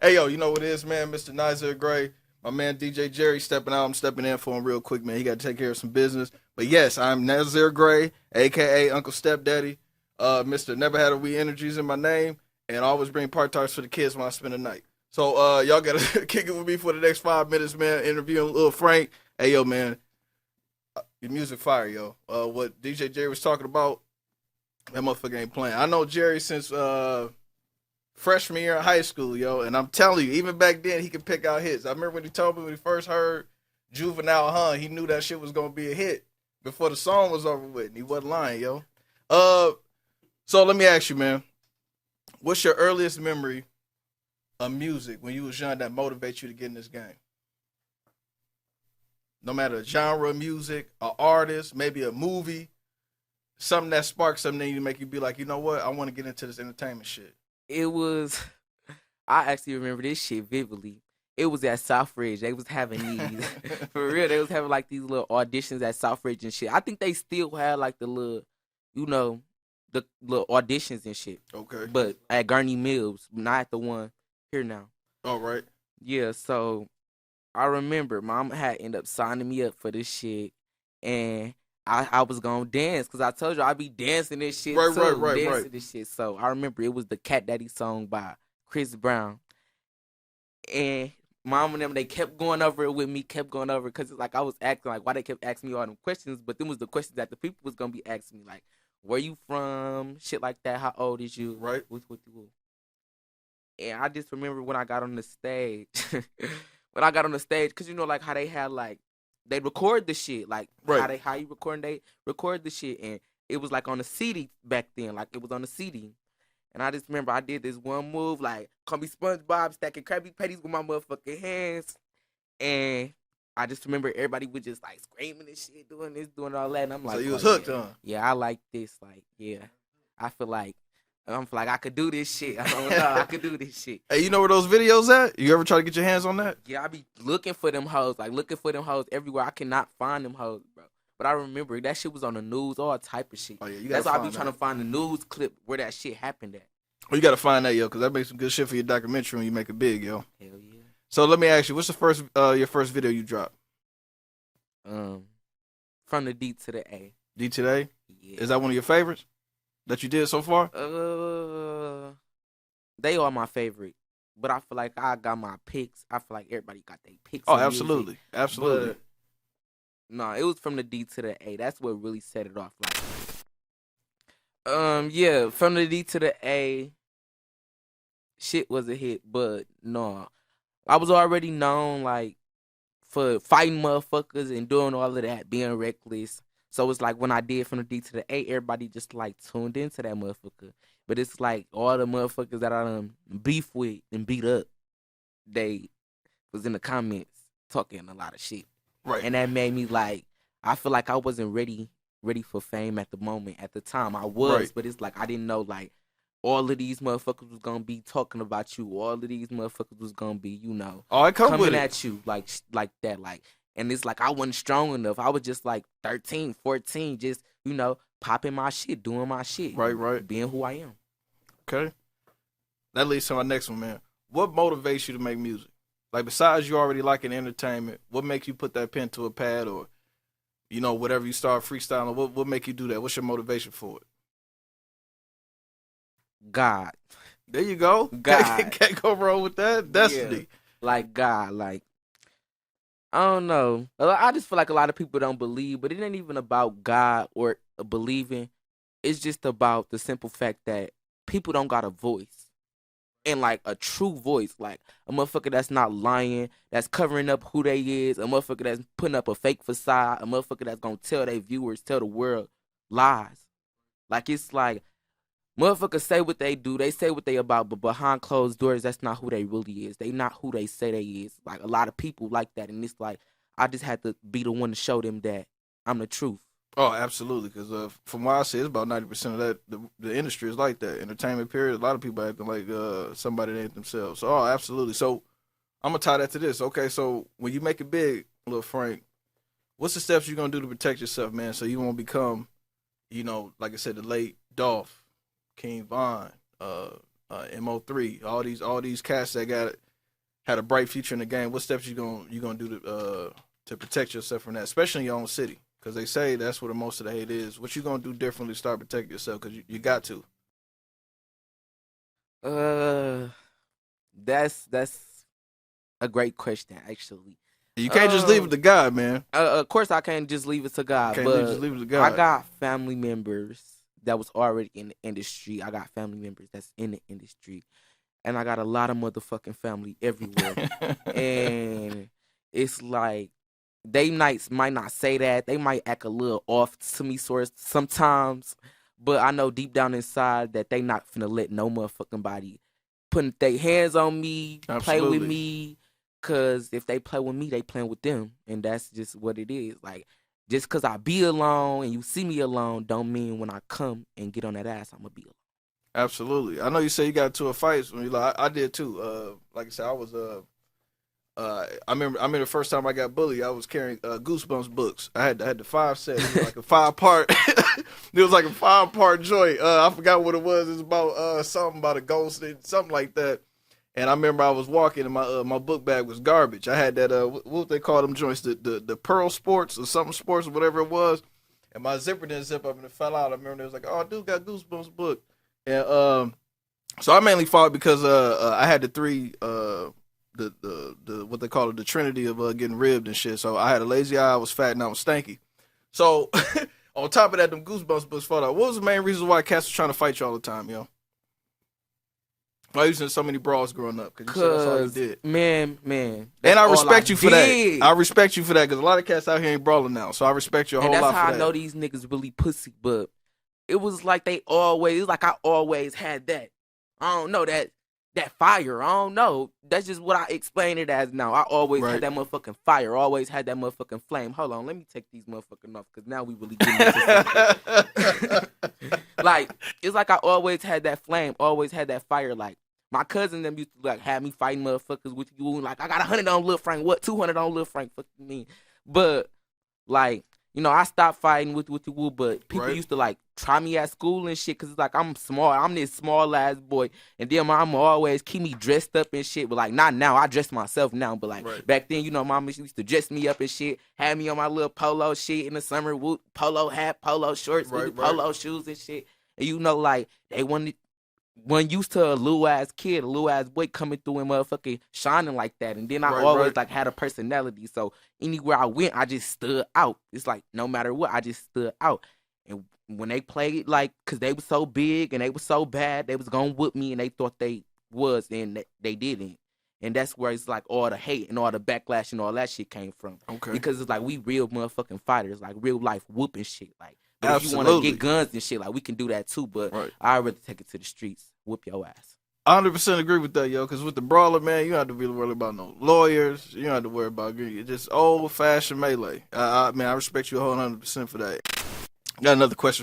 Hey, yo, you know what it is, man? Mr. Nazir Gray, my man DJ Jerry stepping out. I'm stepping in for him real quick, man. He got to take care of some business. But yes, I'm Nazir Gray, aka Uncle Stepdaddy. Mr. Never Had a Wee Energies in my name, and I always bring part tarts for the kids when I spend the night. So y'all gotta kick it with me for the next 5 minutes, man. Interviewing Lil Frank. Hey, yo, man, your music fire, yo. What DJ Jerry was talking about, that motherfucker ain't playing. I know Jerry since freshman year in high school, yo, and I'm telling you, even back then he could pick out hits. I remember when he told me when he first heard Juvenile Hun, he knew that shit was gonna be a hit before the song was over with, and he wasn't lying, yo. So let me ask you, man, what's your earliest memory of music when you was young that motivates you to get in this game? No matter the genre of music, an artist, maybe a movie, something that sparks something in you to make you be like, you know what, I want to get into this entertainment shit. It was. I actually remember this shit vividly. It was at Southridge. They was having these for real. They was having like these little auditions at Southridge and shit. I think they still had like the little, you know, the little auditions and shit. Okay. But at Gurney Mills, not at the one here now. All right. Yeah. So I remember mom had ended up signing me up for this shit, and I was gonna dance because I told you I'd be dancing this shit Right, too, right. this shit. So I remember it was the Cat Daddy song by Chris Brown, and mom and them they kept going over it with me, kept going over because it's like I was acting like why they kept asking me all them questions, but them was the questions that the people was gonna be asking me like where you from, shit like that, how old is you, Right. what you. And I just remember when I got on the stage, when I got on the stage, cause you know like how they had like they record the shit like Right. how you record they record the shit and it was like on the CD back then like it was on the CD. And I just remember I did this one move like call me SpongeBob stacking Krabby Patties with my motherfucking hands, and I just remember everybody was just like screaming and shit, doing this, doing all that, and I'm So like, you was oh, hooked, yeah, huh? yeah, I like this, like yeah, I feel like I could do this shit. I don't know. I could do this shit. Hey, you know where those videos at? You ever try to get your hands on that? Yeah, I be looking for them hoes, like looking for them hoes everywhere. I cannot find them hoes, bro. But I remember that shit was on the news, all type of shit. Oh yeah, you gotta That's why I be find trying that. to find the news clip where that shit happened at. Oh, you gotta find that, yo, because that makes some good shit for your documentary when you make it big, yo. Hell yeah. So let me ask you, what's the first your first video you dropped? From the D to the A. D today? Yeah. Is that one of your favorites that you did so far? They are my favorite, but I feel like I got my picks. I feel like everybody got their picks. Oh, in music. absolutely, absolutely. But, no, it was from the D to the A. That's what really set it off. Like, yeah, from the D to the A, shit was a hit. But no, I was already known like for fighting motherfuckers and doing all of that, being reckless. So it's like when I did from the D to the A, everybody just like tuned into that motherfucker. But it's like all the motherfuckers that I beef with and beat up, they was in the comments talking a lot of shit. Right. And that made me like, I feel like I wasn't ready for fame at the moment. At the time I was, Right. but it's like I didn't know like all of these motherfuckers was gonna be talking about you. All of these motherfuckers was gonna be, you know, Oh, I come coming with it. at you like that. Like, and it's like I wasn't strong enough. I was just like 13, 14, just, you know, popping my shit, doing my shit. Right. Being who I am. Okay. That leads to my next one, man. What motivates you to make music? Like, besides you already liking entertainment, what makes you put that pen to a pad or, you know, whatever you start freestyling? What make you do that? What's your motivation for it? God. There you go. God. Can't go wrong with that. Destiny. Yeah. Like God. Like, I don't know. I just feel like a lot of people don't believe, but it ain't even about God or believing. It's just about the simple fact that people don't got a voice. And like a true voice, like a motherfucker that's not lying, that's covering up who they is, a motherfucker that's putting up a fake facade, a motherfucker that's gonna tell their viewers, tell the world lies. Like it's like motherfuckers say what they do, they say what they about, but behind closed doors, that's not who they really is. They not who they say they is. Like a lot of people like that, and it's like I just had to be the one to show them that I'm the truth. Oh, absolutely. Because from what I see, it's about 90% of that. The industry is like that. Entertainment period. A lot of people acting like somebody that ain't themselves. So, oh, absolutely. So, I'm gonna tie that to this. Okay, so when you make it big, little Frank, what's the steps you're gonna do to protect yourself, man? So you won't become, you know, like I said, the late Dolph, King Von, Mo3, all these cats that got had a bright future in the game, what steps you gonna do to protect yourself from that, especially in your own city? Because they say that's where most of the hate is. What you gonna do differently to start protecting yourself? Because you got to. That's a great question, actually. You can't just leave it to God, man. Of course, I can't just leave it to God. Just leave it to God. I got family members that was already in the industry. I got family members that's in the industry, and I got a lot of motherfucking family everywhere. And it's like they might not say that. They might act a little off to me sometimes, but I know deep down inside that they not finna let no motherfucking body putting their hands on me, play with me. Cause if they play with me, they playing with them, and that's just what it is. Like, just cause I be alone and you see me alone, don't mean when I come and get on that ass, I'm gonna be alone. Absolutely. I know you say you got into a fight. When you like, I did too. Like I said, I was I remember the first time I got bullied, I was carrying Goosebumps books. I had the 5 set. It was like a 5-part. It was like a 5-part joint. I forgot what it was. It was about something about a ghost, something like that. And I remember I was walking and my book bag was garbage. I had that what they call them joints, the Pearl Sports or something sports or whatever it was. And my zipper didn't zip up and it fell out. I remember it was like, oh, dude got Goosebumps book. And so I mainly fought because I had the 3 the what they call it, the trinity of getting ribbed and shit. So I had a lazy eye, I was fat, and I was stanky. So on top of that, them Goosebumps books fought out. What was the main reason why cats was trying to fight you all the time, yo? Why you so many brawls growing up? Because you said that's all you did. Man. And I respect you for that. I respect you for that because a lot of cats out here ain't brawling now. So I respect you a whole lot for that. And that's how I know these niggas really pussy. But it was like I always had that. I don't know, that fire. I don't know. That's just what I explain it as now. I always had that motherfucking fire. Always had that motherfucking flame. Hold on, let me take these motherfucking off because now we really getting into something. Like, it's like I always had that flame. Always had that fire. Like, my cousin them used to like have me fighting motherfuckers with you. Like, I got 100 on Lil Frank. What? 200 on Lil Frank? Fuck you mean? But like, you know, I stopped fighting with you, but people used to like try me at school and shit because it's like I'm small. I'm this small ass boy, and then my mama always keep me dressed up and shit. But like, not now. I dress myself now, but like back then, you know, mama used to dress me up and shit. Had me on my little polo shit in the summer, polo hat, polo shorts, polo shoes and shit. And you know, like they wasn't used to a little ass kid, a little ass boy coming through and motherfucking shining like that. And then I always like had a personality. So anywhere I went, I just stood out. It's like no matter what, I just stood out. And when they played, like, cause they was so big and they was so bad, they was gonna whoop me and they thought they was, and they didn't. And that's where it's like all the hate and all the backlash and all that shit came from. Okay. Because it's like we real motherfucking fighters, like real life whooping shit. Like, but if you want to get guns and shit, like we can do that too. But I'd rather take it to the streets. Whoop your ass. 100% agree with that, yo. Because with the brawler, man, you don't have to be worried about no lawyers. You don't have to worry about just old fashioned melee. I respect you a whole 100% for that. Got another question